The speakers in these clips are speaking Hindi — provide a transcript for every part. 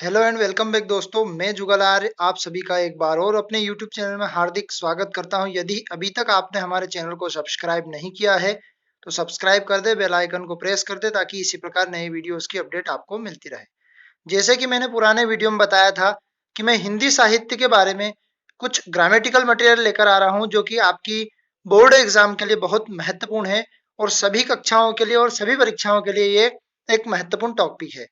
हेलो एंड वेलकम बैक दोस्तों, मैं जुगलार आप सभी का एक बार और अपने यूट्यूब चैनल में हार्दिक स्वागत करता हूं। यदि अभी तक आपने हमारे चैनल को सब्सक्राइब नहीं किया है तो सब्सक्राइब कर दे, बेल आइकन को प्रेस कर दे ताकि इसी प्रकार नए वीडियोस की अपडेट आपको मिलती रहे। जैसे कि मैंने पुराने वीडियो में बताया था कि मैं हिंदी साहित्य के बारे में कुछ ग्रामेटिकल मटेरियल लेकर आ रहा हूँ जो कि आपकी बोर्ड एग्जाम के लिए बहुत महत्वपूर्ण है और सभी कक्षाओं के लिए और सभी परीक्षाओं के लिए ये एक महत्वपूर्ण टॉपिक है।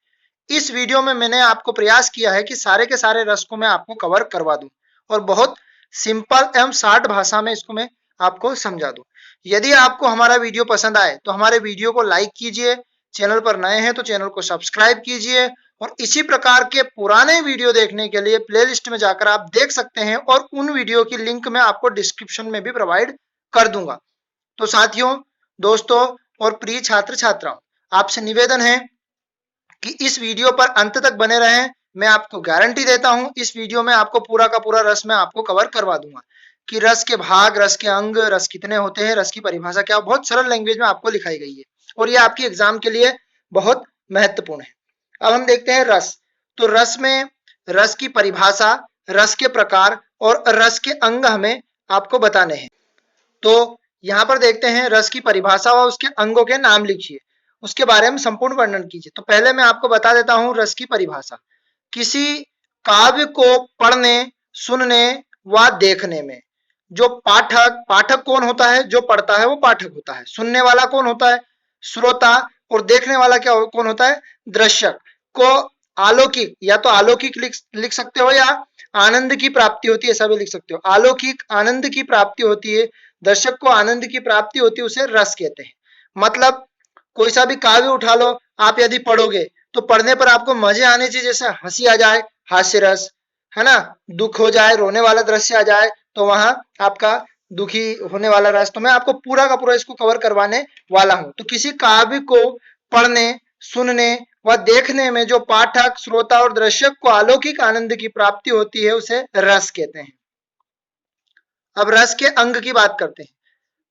इस वीडियो में मैंने आपको प्रयास किया है कि सारे के सारे रस को मैं आपको कवर करवा दूं और बहुत सिंपल एवं शार्ट भाषा में इसको मैं आपको समझा दूं। यदि आपको हमारा वीडियो पसंद आए तो हमारे वीडियो को लाइक कीजिए, चैनल पर नए हैं तो चैनल को सब्सक्राइब कीजिए और इसी प्रकार के पुराने वीडियो देखने के लिए प्लेलिस्ट में जाकर आप देख सकते हैं और उन वीडियो की लिंक मैं आपको डिस्क्रिप्शन में भी प्रोवाइड कर दूंगा। तो साथियों, दोस्तों और प्रिय छात्र छात्राओं, आपसे निवेदन है कि इस वीडियो पर अंत तक बने रहें। मैं आपको गारंटी देता हूं इस वीडियो में आपको पूरा का पूरा रस मैं आपको कवर करवा दूंगा कि रस के भाग, रस के अंग, रस कितने होते हैं, रस की परिभाषा क्या, बहुत सरल लैंग्वेज में आपको लिखाई गई है और ये आपकी एग्जाम के लिए बहुत महत्वपूर्ण है। अब हम देखते हैं रस। तो रस में रस की परिभाषा, रस के प्रकार और रस के अंग हमें आपको बताने हैं। तो यहाँ पर देखते हैं रस की परिभाषा व उसके अंगों के नाम लिखिए, उसके बारे में संपूर्ण वर्णन कीजिए। तो पहले मैं आपको बता देता हूं रस की परिभाषा। किसी काव्य को पढ़ने, सुनने व देखने में जो पाठक, पाठक कौन होता है? जो पढ़ता है वो पाठक होता है। सुनने वाला कौन होता है? श्रोता। और देखने वाला क्या कौन होता है? दर्शक को अलौकिक, या तो अलौकिक लिख सकते हो या आनंद की प्राप्ति होती है, ऐसा भी लिख सकते हो। अलौकिक आनंद की प्राप्ति होती है, दर्शक को आनंद की प्राप्ति होती है, उसे रस कहते हैं। मतलब कोई सा भी काव्य उठा लो, आप यदि पढ़ोगे तो पढ़ने पर आपको मजे आने चाहिए, जैसे हंसी आ जाए, हास्य रस, है ना, दुख हो जाए, रोने वाला दृश्य आ जाए तो वहां आपका दुखी होने वाला रस। तो मैं आपको पूरा का पूरा इसको कवर करवाने वाला हूं। तो किसी काव्य को पढ़ने, सुनने व देखने में जो पाठक, श्रोता और दर्शक को अलौकिक आनंद की प्राप्ति होती है उसे रस कहते हैं। अब रस के अंग की बात करते हैं।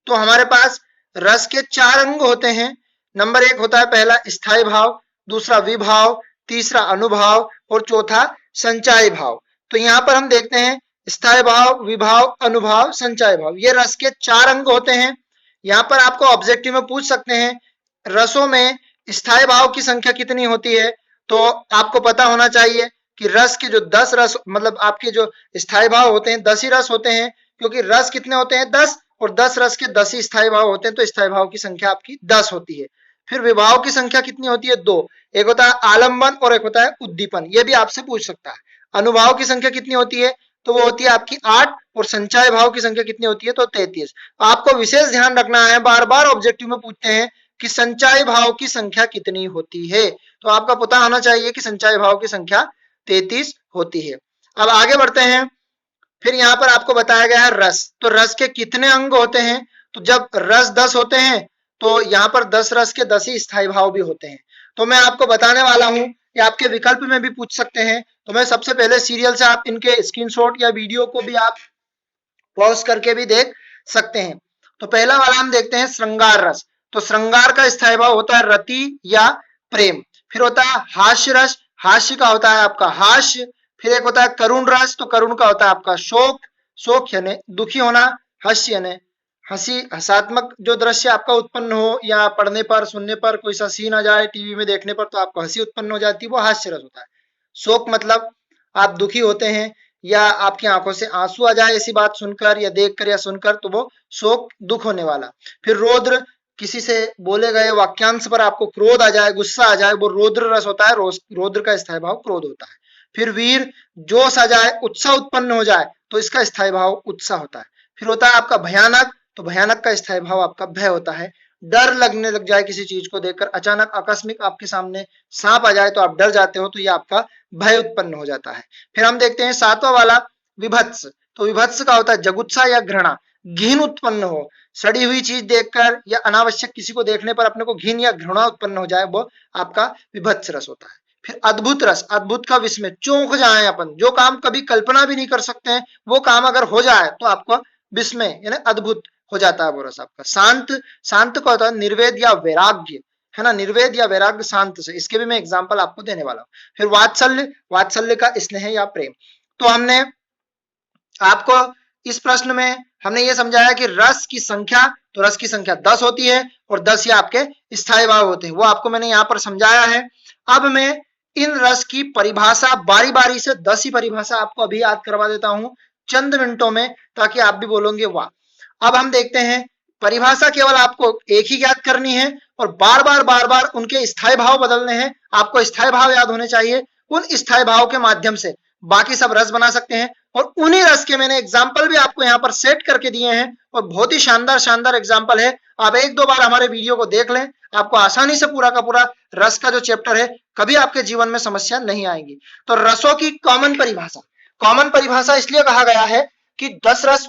तो हमारे पास रस के 4 अंग होते हैं। नंबर 1 होता है पहला स्थायी भाव, दूसरा विभाव, तीसरा अनुभाव और चौथा संचय भाव। तो यहाँ पर हम देखते हैं स्थायी भाव, विभाव, अनुभाव, संचय भाव, ये रस के 4 अंग होते हैं। यहाँ पर आपको ऑब्जेक्टिव में पूछ सकते हैं रसों में स्थायी भाव की संख्या कितनी होती है। तो आपको पता होना चाहिए कि रस के जो 10 रस, मतलब आपके जो स्थायी भाव होते हैं 10 ही रस होते हैं, क्योंकि रस कितने होते हैं? 10, और 10 रस के 10 ही स्थायी भाव होते हैं, तो स्थायी भाव की संख्या आपकी 10 होती है। फिर विभाव की संख्या कितनी होती है? 2। एक होता है आलंबन और एक होता है उद्दीपन, ये भी आपसे पूछ सकता है। अनुभाव की संख्या कितनी होती है? तो वो होती है आपकी 8, और संचय भाव की संख्या कितनी होती है? तो 33। आपको विशेष ध्यान रखना है, बार बार ऑब्जेक्टिव में पूछते हैं कि संचय भाव की संख्या कितनी होती है, तो आपका पता होना चाहिए कि संचय भाव की संख्या 33 होती है। अब आगे बढ़ते हैं। फिर यहाँ पर आपको बताया गया है रस। तो रस के कितने अंग होते हैं? तो जब रस 10 होते हैं तो यहाँ पर 10 रस के 10 ही स्थायी भाव भी होते हैं। तो मैं आपको बताने वाला हूं, या आपके विकल्प में भी पूछ सकते हैं। तो मैं सबसे पहले सीरियल से आप इनके स्क्रीनशॉट या वीडियो को भी आप पॉज करके भी देख सकते हैं। तो पहला वाला हम देखते हैं श्रृंगार रस। तो श्रृंगार का स्थायी भाव होता है रति या प्रेम। फिर होता है हास्य रस, हास्य का होता है आपका हास्य। फिर एक होता है करुण रस, तो करुण का होता है आपका शोक, शोक यानी दुखी होना, हास्य यानी हंसी, हंसात्मक जो दृश्य आपका उत्पन्न हो, या पढ़ने पर, सुनने पर कोई सा सीन आ जाए टीवी में देखने पर तो आपको हंसी उत्पन्न हो जाती है, वो हास्य रस होता है। शोक मतलब आप दुखी होते हैं या आपकी आंखों से आंसू आ जाए ऐसी बात सुनकर या देखकर या सुनकर, तो वो शोक, दुख होने वाला। फिर रौद्र, किसी से बोले गए वाक्यांश पर आपको क्रोध आ जाए, गुस्सा आ जाए, वो रौद्र रस होता है। रौद्र का स्थायी भाव क्रोध होता है। फिर वीर, जोश आ जाए, उत्साह उत्पन्न हो जाए, तो इसका स्थायी भाव उत्साह होता है। फिर होता है आपका भयानक, तो भयानक का स्थायी भाव आपका भय होता है। डर लगने लग जाए किसी चीज को देखकर, अचानक आकस्मिक आपके सामने सांप आ जाए तो आप डर जाते हो, तो ये आपका भय उत्पन्न हो जाता है। फिर हम देखते हैं 7वां वाला विभत्स। तो विभत्स का होता है जगुत्सा या घृणा, घिन उत्पन्न हो, सड़ी हुई चीज देखकर या अनावश्यक किसी को देखने पर अपने को घिन या घृणा उत्पन्न हो जाए, वो आपका विभत्स रस होता है। फिर अद्भुत रस, अद्भुत का विस्मय, चौंक जाए अपन, जो काम कभी कल्पना भी नहीं कर सकते हैं वो काम अगर हो जाए तो आपको विस्मय यानी अद्भुत हो जाता है वो रस आपका। शांत, शांत का होता है निर्वेद या वैराग्य, है ना, निर्वेद या वैराग्य शांत से, इसके भी मैं एग्जाम्पल आपको देने वाला हूँ। फिर वात्सल्य, वात्सल्य का स्नेह या प्रेम। तो हमने आपको इस प्रश्न में हमने ये समझाया कि रस की संख्या, तो रस की संख्या 10 होती है और 10 ये आपके स्थायी भाव होते हैं, वो आपको मैंने यहाँ पर समझाया है। अब मैं इन रस की परिभाषा बारी बारी से 10 ही परिभाषा आपको अभी याद करवा देता हूं चंद मिनटों में, ताकि आप भी बोलोगे वाह। अब हम देखते हैं, परिभाषा केवल आपको एक ही याद करनी है और बार बार उनके स्थायी भाव बदलने हैं। आपको स्थायी भाव याद होने चाहिए, उन स्थायी भाव के माध्यम से बाकी सब रस बना सकते हैं। और उन्हीं रस के मैंने एग्जाम्पल भी आपको यहाँ पर सेट करके दिए हैं और बहुत ही शानदार शानदार एग्जाम्पल है। आप एक दो बार हमारे वीडियो को देख लें, आपको आसानी से पूरा का पूरा रस का जो चैप्टर है कभी आपके जीवन में समस्या नहीं आएगी। तो रसों की कॉमन परिभाषा इसलिए कहा गया है कि 10 रस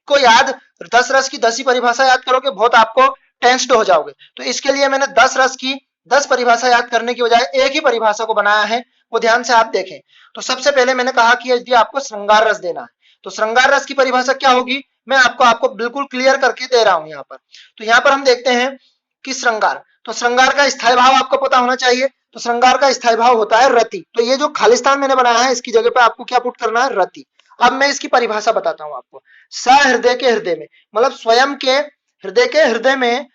को याद, 10 रस की 10 ही परिभाषा याद करोगे बहुत आपको टेंस्ड हो जाओगे। तो इसके लिए मैंने 10 रस की 10 परिभाषा याद करने की बजाय एक ही परिभाषा को बनाया है, वो ध्यान से आप देखें। तो सबसे पहले मैंने कहा कि यदि आपको श्रृंगार रस देना है तो श्रृंगार रस की परिभाषा क्या होगी, मैं आपको बिल्कुल क्लियर करके दे रहा हूं यहाँ पर। तो यहाँ पर हम देखते हैं कि श्रृंगार, तो श्रृंगार का स्थायी भाव आपको पता होना चाहिए। तो श्रृंगार का स्थायी भाव होता है रति। तो ये जो खालिस्तान मैंने बनाया है इसकी जगह पे आपको क्या पुट करना है, रति। अब मैं इसकी परिभाषा बताता हूं आपको। सहृदय के हृदय में, मतलब स्वयं के हृदय में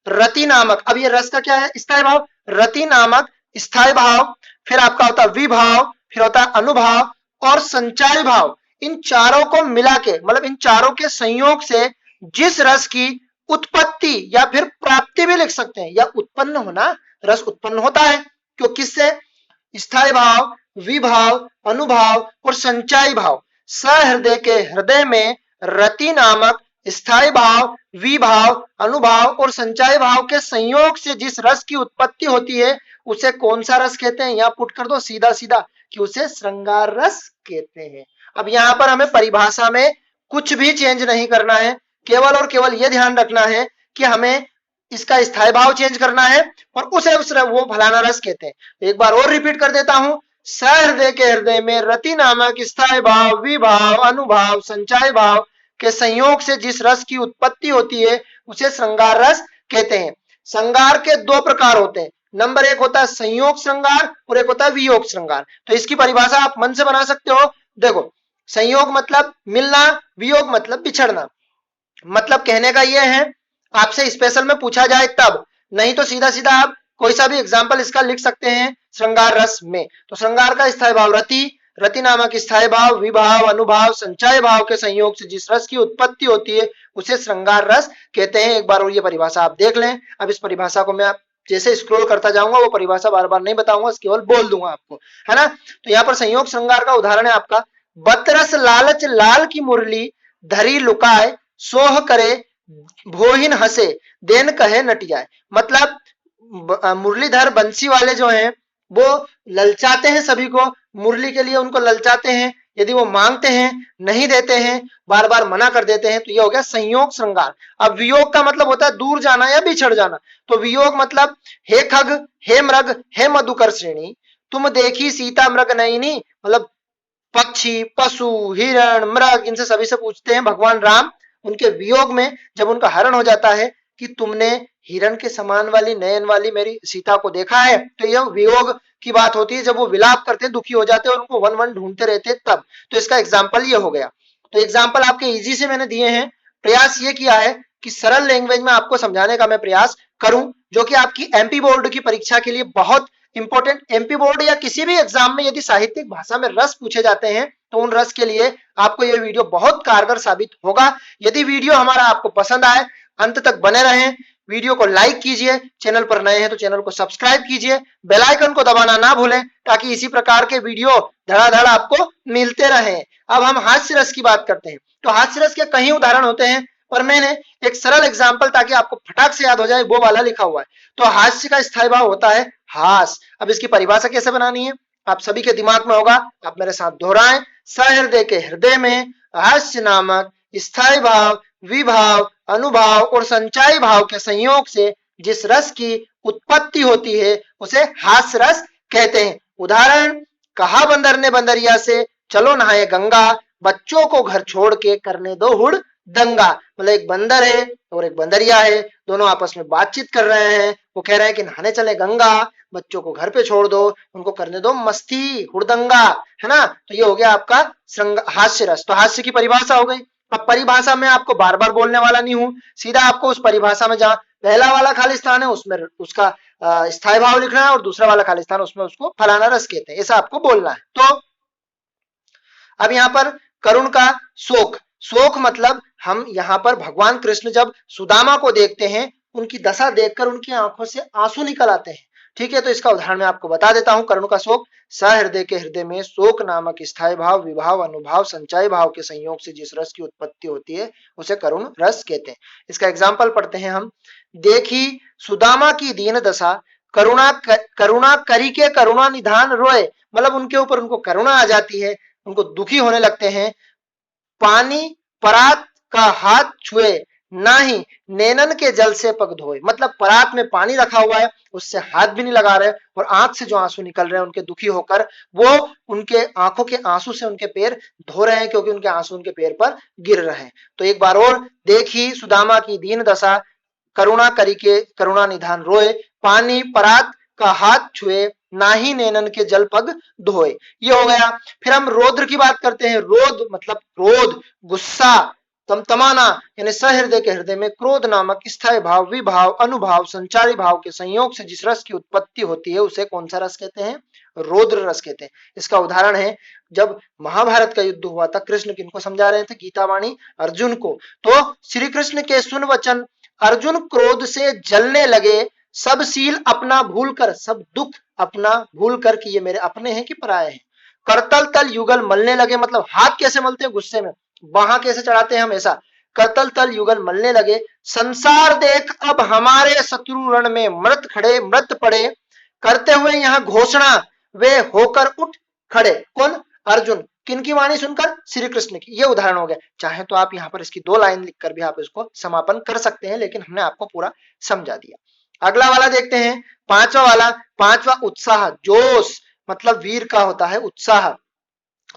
रति नामक, अब ये रस का क्या है, स्थायी भाव, रति नामक स्थायी भाव। फिर आपका होता है विभाव, फिर होता है अनुभाव और संचारी भाव। इन चारों को मिला के, मतलब इन चारों के संयोग से जिस रस की उत्पत्ति या फिर प्राप्ति भी लिख सकते हैं, या उत्पन्न होना, रस उत्पन्न होता है क्यों, किससे, स्थायी भाव, विभाव, अनुभाव और संचारी भाव। सहृदय के हृदय में रति नामक स्थायी भाव, विभाव, अनुभाव और संचारी भाव के संयोग से जिस रस की उत्पत्ति होती है उसे कौन सा रस कहते हैं, यहाँ पुट कर दो सीधा सीधा कि उसे श्रृंगार रस कहते हैं। अब यहाँ पर हमें परिभाषा में कुछ भी चेंज नहीं करना है, केवल और केवल यह ध्यान रखना है कि हमें इसका स्थायी भाव चेंज करना है और उसे वो फलाना रस कहते हैं। एक बार और रिपीट कर देता हूं, सहृदय के हृदय में रति नामक स्थायी भाव, विभाव, अनुभाव, संचारी भाव के संयोग से जिस रस की उत्पत्ति होती है उसे श्रृंगार रस कहते हैं। श्रृंगार के दो प्रकार होते हैं, नंबर एक होता है संयोग श्रृंगार और एक होता है वियोग श्रृंगार। तो इसकी परिभाषा आप मन से बना सकते हो। देखो, संयोग मतलब मिलना, वियोग मतलब बिछड़ना। मतलब कहने का यह है, आपसे स्पेशल में पूछा जाए तब, नहीं तो सीधा सीधा आप कोई सा भी एग्जाम्पल इसका लिख सकते हैं श्रृंगार रस में। तो श्रृंगार का स्थायी भाव रति नामक स्थायी भाव, विभाव, अनुभाव, संचारी भाव के संयोग से जिस रस की उत्पत्ति होती है उसे श्रृंगार रस कहते हैं। एक बार और ये परिभाषा आप देख लें। अब इस परिभाषा को मैं जैसे स्क्रॉल करता जाऊंगा वो परिभाषा बार बार नहीं बताऊंगा, केवल बोल दूंगा आपको, है ना। तो यहाँ पर संयोग श्रृंगार का उदाहरण है आपका, बतरस लालच लाल की मुरली धरी लुकाए सोह करे भोहिन हंसे देन कहे नटियाए। मतलब मुरलीधर बंसी वाले जो हैं वो ललचाते हैं सभी को, मुरली के लिए उनको ललचाते हैं, यदि वो मांगते हैं नहीं देते हैं, बार बार मना कर देते हैं, तो ये हो गया संयोग श्रृंगार। अब वियोग का मतलब होता है दूर जाना या बिछड़ जाना। तो वियोग मतलब हे खग, हे मृग, हे मधुकर श्रेणी तुम देखी सीता मृग नयनी, मतलब पक्षी, पशु, हिरण, मृग, इनसे सभी से पूछते हैं भगवान राम उनके वियोग में जब उनका हरण हो जाता है कि तुमने हिरण के समान वाली नयन वाली मेरी सीता को देखा है। तो यह वियोग की बात होती है, जब वो विलाप करते हैं, दुखी हो जाते हैं और उनको वन वन ढूंढते रहते हैं तब। तो इसका एग्जाम्पल ये हो गया। तो एग्जाम्पल आपके इजी से मैंने दिए हैं। प्रयास ये किया है कि सरल लैंग्वेज में आपको समझाने का मैं प्रयास करूं, जो कि आपकी एमपी बोर्ड की परीक्षा के लिए बहुत इंपॉर्टेंट। एमपी बोर्ड या किसी भी एग्जाम में यदि साहित्यिक भाषा में रस पूछे जाते हैं तो उन रस के लिए आपको यह वीडियो बहुत कारगर साबित होगा। यदि वीडियो हमारा आपको पसंद आए, अंत तक बने रहें, वीडियो को लाइक कीजिए, चैनल पर नए हैं तो चैनल को सब्सक्राइब कीजिए, बेल आइकन को दबाना ना भूलें ताकि इसी प्रकार के वीडियो धड़ाधड़ आपको मिलते रहें। अब हम हास्य रस की बात करते हैं। तो हास्य रस के कई उदाहरण होते हैं, पर मैंने एक सरल एग्जाम्पल ताकि आपको फटाक से याद हो जाए वो वाला लिखा हुआ है। तो हास्य का स्थायी भाव होता है हास। अब इसकी परिभाषा कैसे बनानी है आप सभी के दिमाग में होगा, आप मेरे साथ दोहराएं। सहृदय के हृदय में हास्य नामक स्थायी भाव, विभाव, अनुभाव और संचारी भाव के संयोग से जिस रस की उत्पत्ति होती है उसे हास्य रस कहते हैं। उदाहरण, कहा बंदर ने बंदरिया से चलो नहाए गंगा, बच्चों को घर छोड़ के करने दो हुड़ दंगा, मतलब एक बंदर है और एक बंदरिया है, दोनों आपस में बातचीत कर रहे हैं। वो कह रहे हैं कि नहाने चले गंगा, बच्चों को घर पे छोड़ दो, उनको करने दो मस्ती हुड़दंगा, है ना। तो ये हो गया आपका हास्य रस। तो हास्य की परिभाषा हो गई। अब परिभाषा में आपको बार बार बोलने वाला नहीं हूं, सीधा आपको उस परिभाषा में जहां पहला वाला खाली स्थान है उसमें उसका स्थायी भाव लिखना है और दूसरा वाला खाली स्थान उसमें उसको फलाना रस कहते हैं, ऐसा आपको बोलना है। तो अब यहाँ पर करुण का शोक, शोक मतलब हम यहाँ पर भगवान कृष्ण जब सुदामा को देखते हैं, उनकी दशा देखकर उनकी आंखों से आंसू निकल आते हैं। ठीक है, तो इसका उदाहरण मैं आपको बता देता हूं। करुण का शोक, सहृदय के हृदय में शोक नामक स्थायी भाव, विभाव, अनुभाव, संचय भाव के संयोग से जिस रस की उत्पत्ति होती है उसे करुण रस कहते हैं। इसका एग्जाम्पल पढ़ते हैं हम। देखी सुदामा की दीन दशा, करुणा करी के करुणा निधान रोए, मतलब उनके ऊपर उनको करुणा आ जाती है, उनको दुखी होने लगते हैं। पानी परात का हाथ छुए, ना ही नैनन के जल से पग धोए, मतलब परात में पानी रखा हुआ है उससे हाथ भी नहीं लगा रहे और आंख से जो आंसू निकल रहे हैं उनके दुखी होकर, वो उनके आंखों के आंसू से उनके पैर धो रहे हैं क्योंकि उनके आंसू उनके पैर पर गिर रहे हैं। तो एक बार और, देखी सुदामा की दीन दशा, करुणा करी के करुणा निधान रोए, पानी परात का हाथ छुए, ना ही नैनन के जल पग धोए। ये हो गया। फिर हम रौद्र की बात करते हैं। रोध मतलब क्रोध, गुस्सा, तमतमाना, यानी सहृदय के हृदय में क्रोध नामक स्थायी भाव, विभाव, अनुभाव, संचारी भाव के संयोग से जिस रस की उत्पत्ति होती है उसे कौन सा रस कहते हैं? रौद्र रस कहते हैं। इसका उदाहरण है जब महाभारत का युद्ध हुआ था, कृष्ण किनको समझा रहे थे? गीतावाणी अर्जुन को। तो श्री कृष्ण के सुन वचन, अर्जुन क्रोध से जलने लगे, सब शील अपना भूल कर, सब दुख अपना भूल कर कि ये मेरे अपने हैं कि पराये हैं। करतल तल युगल मलने लगे, मतलब हाथ कैसे मलते हैं गुस्से में, बाहा कैसे चढ़ाते हैं हम, ऐसा। करतल तल युगल मलने लगे, संसार देख अब हमारे शत्रु रण में मृत खड़े मृत पड़े, करते हुए यहाँ घोषणा वे होकर उठ खड़े। कौन? अर्जुन। किनकी वाणी सुनकर? श्री कृष्ण की। ये उदाहरण हो गया। चाहे तो आप यहाँ पर इसकी 2 लाइन लिखकर भी आप इसको समापन कर सकते हैं, लेकिन हमने आपको पूरा समझा दिया। अगला वाला देखते हैं, पांचवा वाला। पांचवा उत्साह, जोश, मतलब वीर का होता है उत्साह।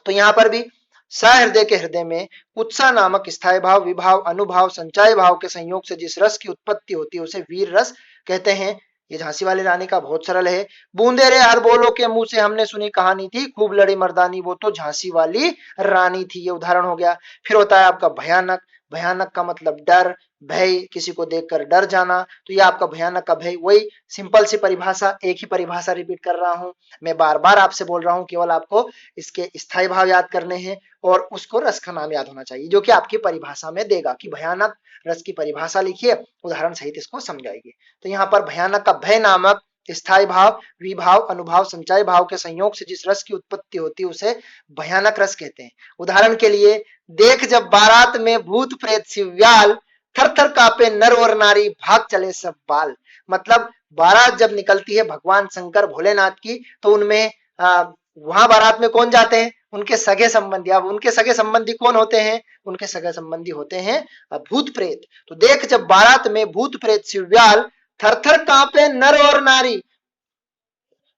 तो यहाँ पर भी सहृदय के हृदय में उत्साह नामक स्थायी भाव, विभाव, अनुभाव, संचय भाव के संयोग से जिस रस की उत्पत्ति होती है उसे वीर रस कहते हैं। ये झांसी वाली रानी का बहुत सरल है। बूंदे रे हर बोलो के मुंह से हमने सुनी कहानी थी, खूब लड़ी मर्दानी वो तो झांसी वाली रानी थी। ये उदाहरण हो गया। फिर होता है आपका भयानक। भयानक का मतलब डर, भय, किसी को देखकर डर जाना। तो ये आपका भयानक का भय। वही सिंपल सी परिभाषा, एक ही परिभाषा रिपीट कर रहा हूं मैं, बार बार आपसे बोल रहा हूं, केवल आपको इसके स्थायी भाव याद करने हैं और उसको रस का नाम याद होना चाहिए जो कि आपकी परिभाषा में देगा कि भयानक रस की परिभाषा लिखिए, उदाहरण सहित इसको समझाइए। तो यहाँ पर भयानक का भय नामक स्थायी भाव, विभाव, अनुभाव, संचय भाव के संयोग से जिस रस की उत्पत्ति होती है उसे भयानक रस कहते हैं। उदाहरण के लिए, देख जब बारात में भूत प्रेत शिव्याल, थर थर कांपे नर और नारी, भाग चले सब बाल। मतलब बारात जब निकलती है भगवान शंकर भोलेनाथ की, तो उनमें वहां बारात में कौन जाते हैं? उनके सगे संबंधी। अब उनके सगे संबंधी कौन होते हैं? उनके सगे संबंधी होते हैं भूत प्रेत। तो देख जब बारात में भूत प्रेत शिव्याल, थर थर कांपे नर और नारी,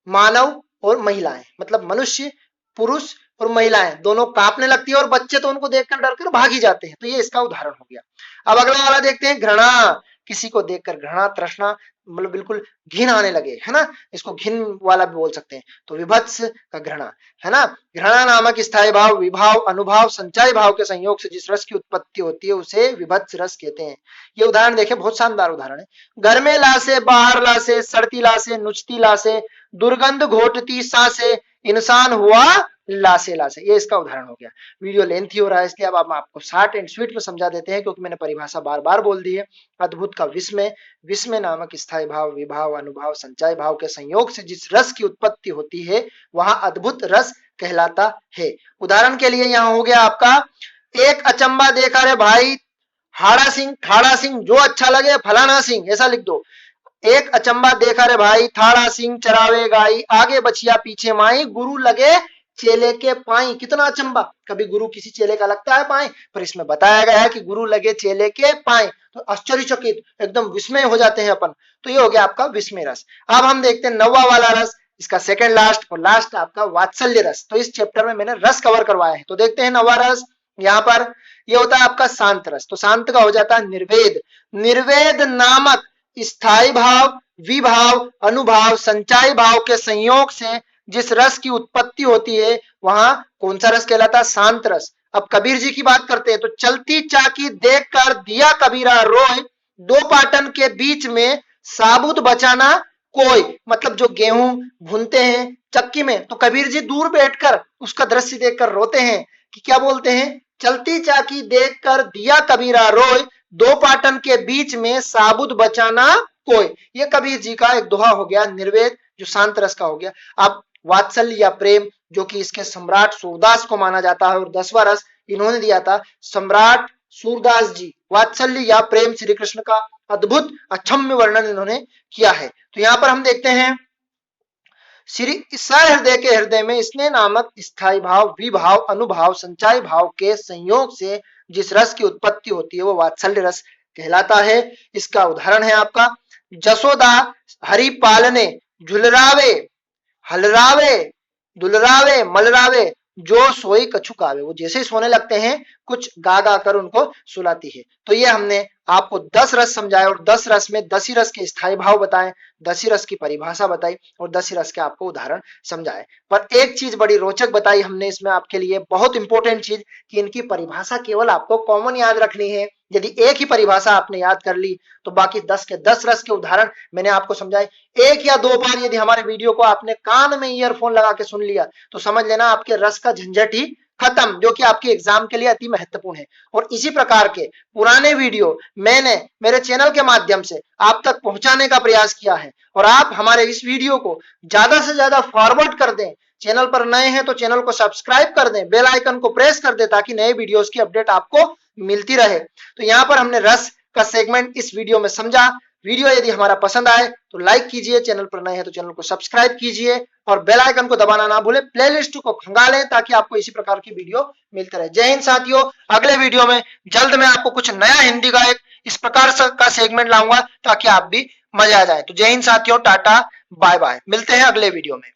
मानव और महिलाएं, मतलब मनुष्य, पुरुष और महिलाएं दोनों कांपने लगती है और बच्चे तो उनको देखकर डरकर भाग ही जाते हैं। तो ये इसका उदाहरण हो गया। अब अगला वाला देखते हैं, घृणा। किसी को देखकर घृणा, तृष्णा, मतलब बिल्कुल घिन आने लगे, है ना, इसको घिन वाला भी बोल सकते हैं। तो विभत्स का घृणा, है ना। घृणा नामक स्थायी भाव, विभाव, अनुभाव, संचय भाव के संयोग से जिस रस की उत्पत्ति होती है उसे विभत्स रस कहते हैं। ये उदाहरण देखिए, बहुत शानदार उदाहरण है। घर में लाशे, बाहर लाशे, सड़ती लाशे, नुचती लाशे, दुर्गंध घोटती सांसे, इंसान हुआ लाशे लाशे। ये इसका उदाहरण हो गया। वीडियो लेंथी हो रहा है इसलिए अब हम आपको शॉर्ट एंड स्वीट में समझा देते हैं क्योंकि मैंने परिभाषा बार बार बोल दी है। अद्भुत का विस्मय, विस्मय नामक स्थायी भाव, विभाव, अनुभाव, संचय भाव के संयोग से जिस रस की उत्पत्ति होती है वहां अद्भुत रस कहलाता है। उदाहरण के लिए यहाँ हो गया आपका, एक अचंबा देखा रे भाई, हाड़ा सिंह ठाड़ा सिंह, जो अच्छा लगे फलाना सिंह, ऐसा लिख दो। एक अचंबा देखा रे भाई, ठाड़ा सिंह चरावे गाई, आगे बछिया पीछे माई, गुरु लगे चेले के पाई। कितना अचंबा, कभी गुरु किसी चेले का लगता है पाए, पर इसमें बताया गया है कि गुरु लगे चेले के पाए। तो आश्चर्यचकित, एकदम विस्मय हो जाते हैं अपन। तो ये हो गया आपका विस्मय रस। अब हम देखते हैं 9वां वाला रस, इसका सेकंड लास्ट और लास्ट आपका वात्सल्य रस। तो इस चैप्टर में मैंने रस कवर करवाया है। तो देखते हैं 9वां रस, यहाँ पर ये होता है आपका शांत रस, तो शांत का हो जाता है निर्वेद। निर्वेद नामक स्थायी भाव, विभाव, अनुभाव, संचायी भाव के संयोग से जिस रस की उत्पत्ति होती है वहां कौन सा रस कहलाता है? शांत रस। अब कबीर जी की बात करते हैं, तो चलती चाकी देख कर दिया कबीरा रोय, दो पाटन के बीच में साबुत बचाना कोई। मतलब जो गेहूं भूनते हैं चक्की में, तो कबीर जी दूर बैठकर उसका दृश्य देखकर रोते हैं कि क्या बोलते हैं? चलती चाकी देखकर दिया कबीरा रोय, दो पाटन के बीच में साबुत बचाना कोई। ये कबीर जी का एक दोहा हो गया निर्वेद, जो शांत रस का हो गया। अब वात्सल्य या प्रेम, जो कि इसके सम्राट सूरदास को माना जाता है, और 10वां रस इन्होंने दिया था सम्राट सूरदास जी। वात्सल्य या प्रेम श्री कृष्ण का अद्भुत अक्षम्य वर्णन इन्होंने किया है। तो यहाँ पर हम देखते हैं श्री सहृदय के हृदय में स्नेह नामक स्थायी भाव, विभाव, अनुभाव, संचायी भाव के संयोग से जिस रस की उत्पत्ति होती है वो वात्सल्य रस कहलाता है। इसका उदाहरण है आपका जसोदा हरि पालने झुलरावे हलरावे दुलरावे मलरावे जो सोई कछुक आवे। वो जैसे ही सोने लगते हैं कुछ गा गा कर उनको सुलाती है। तो ये हमने आपको 10 रस समझाए, और 10 रस में 10 ही रस के स्थायी भाव बताए, 10 ही रस की परिभाषा बताई, और 10 ही रस के आपको उदाहरण समझाए। पर एक चीज बड़ी रोचक बताई हमने इसमें आपके लिए, बहुत इंपॉर्टेंट चीज, कि इनकी परिभाषा केवल आपको कॉमन याद रखनी है। यदि एक ही परिभाषा आपने याद कर ली तो बाकी 10 के 10 रस के उदाहरण मैंने आपको समझाए। एक या दो बार यदि हमारे वीडियो को आपने कान में ईयरफोन लगा के सुन लिया तो समझ लेना आपके रस का झंझट ही खत्म, जो कि आपके एग्जाम के लिए अति महत्वपूर्ण है। और इसी प्रकार के पुराने वीडियो मैंने मेरे चैनल के माध्यम से आप तक पहुंचाने का प्रयास किया है, और आप हमारे इस वीडियो को ज्यादा से ज्यादा फॉरवर्ड कर दें। चैनल पर नए हैं तो चैनल को सब्सक्राइब कर दें, बेल आइकन को प्रेस कर दें, ताकि नए वीडियोस की अपडेट आपको मिलती रहे। तो यहाँ पर हमने रस का सेगमेंट इस वीडियो में समझा। वीडियो यदि हमारा पसंद आए तो लाइक कीजिए, चैनल पर नए हैं तो चैनल को सब्सक्राइब कीजिए, और बेल आइकन को दबाना ना भूलें। प्लेलिस्ट को खंगालें ताकि आपको इसी प्रकार की वीडियो मिलते रहे। जय हिंद साथियों, अगले वीडियो में जल्द मैं आपको कुछ नया हिंदी का एक इस प्रकार का सेगमेंट लाऊंगा ताकि आप भी मजा आ जाए। तो जय हिंद साथियों, टाटा बाय बाय, मिलते हैं अगले वीडियो में।